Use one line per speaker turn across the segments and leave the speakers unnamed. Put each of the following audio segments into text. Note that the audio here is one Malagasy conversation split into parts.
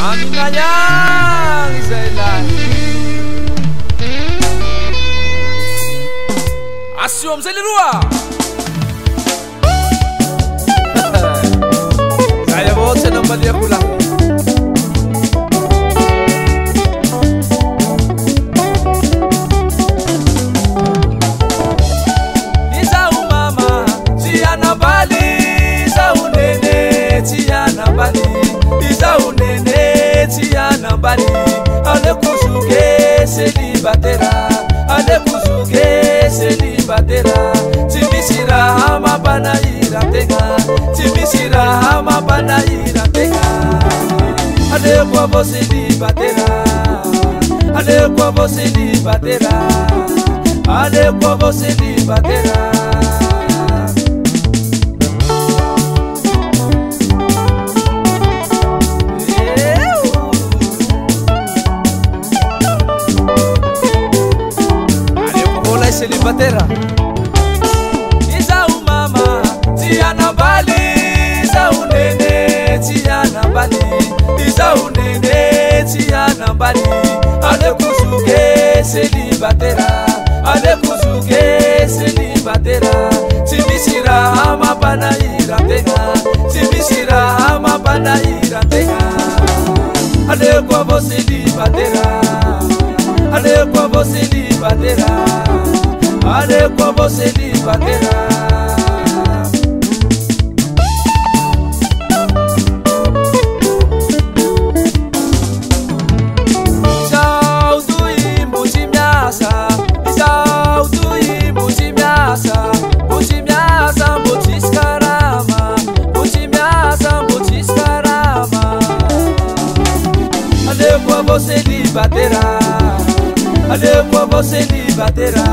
Aminayang izay lahy asio amizay leroa zay avao tsy anambaliako lahy izaho mama tsy anambaly izaho nene tsy anambaly izaho nene tsy anambaly aleko zuke célibataire aleko zuke célibataire tsy misy raha mampanahira-tegna tsy misy raha mampanahira-tegna aleko avao célibataire aleko avao célibataire aleko avao célibataire célibataire izaho mama tsy anambaly izaho nene tsy anambaly izaho nene tsy anambaly aleko zuke célibataire aleko zuke célibataire tsy misy raha mampanahira-tegna tsy misy raha mampanahira-tegna aleko avao célibataire aleko avao célibataire aleko avao célibataire izaho toy mbo tsy miasa izaho toy mbo tsy miasa mbo tsy miasa mbo tsisy karama mbo tsy miasa mbo tsisy karama aleko avao célibataire aleko avao célibataire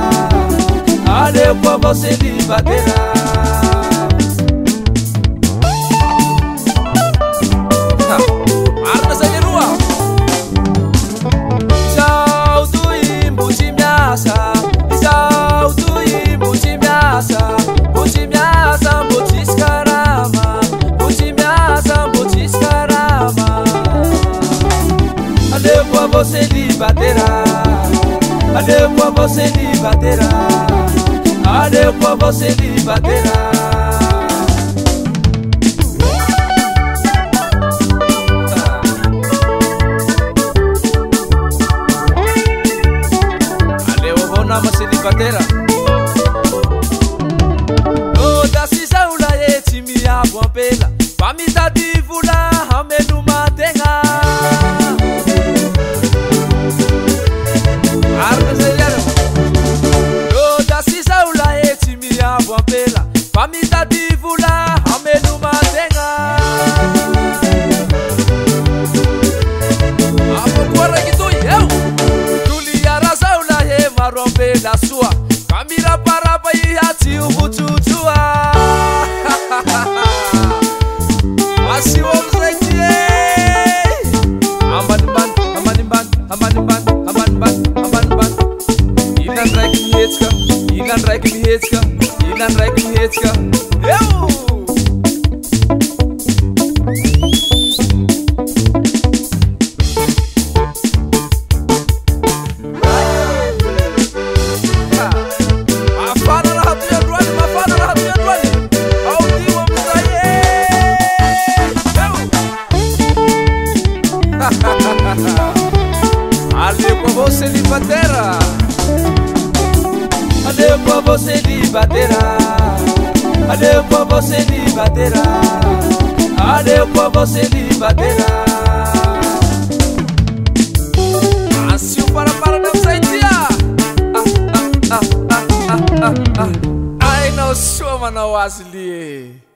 aleko avao célibataire marina zay leroa izaho toy mbo tsy miasa izaho toy mbo tsy miasa mbo tsy miasa mbo tsisy karama mbo tsy miasa mbo tsisy karama aleko avao célibataire aleko avao célibataire aleko avao célibataire aleo avao nama célibataire loda sizaho lahy tsy miabo ampela fa mitady vola hameloman-tegna arina zay iara loda sizaho lahy tsy miabo ampela fa mitady vola hameloman-tegna apokoa raiky toy eo toliara zaho lahy maro ampela soa fa miraparapa iha tsy ovotsotsoa asio amizay ty e ambanimbany ambanimbany ambanimbany ambanimbany ambanimbany ilan raiky mihetsika ilan raiky mihetsika ilan raiky mihetsika eo mafana raha toy androany mafana raha toy androany ao timo amizay e eo aleko avao célibataire aleko avao célibataire aleko avao célibataire aleko avao célibataire asio faraparana amizay tya ainao soa manao azy lie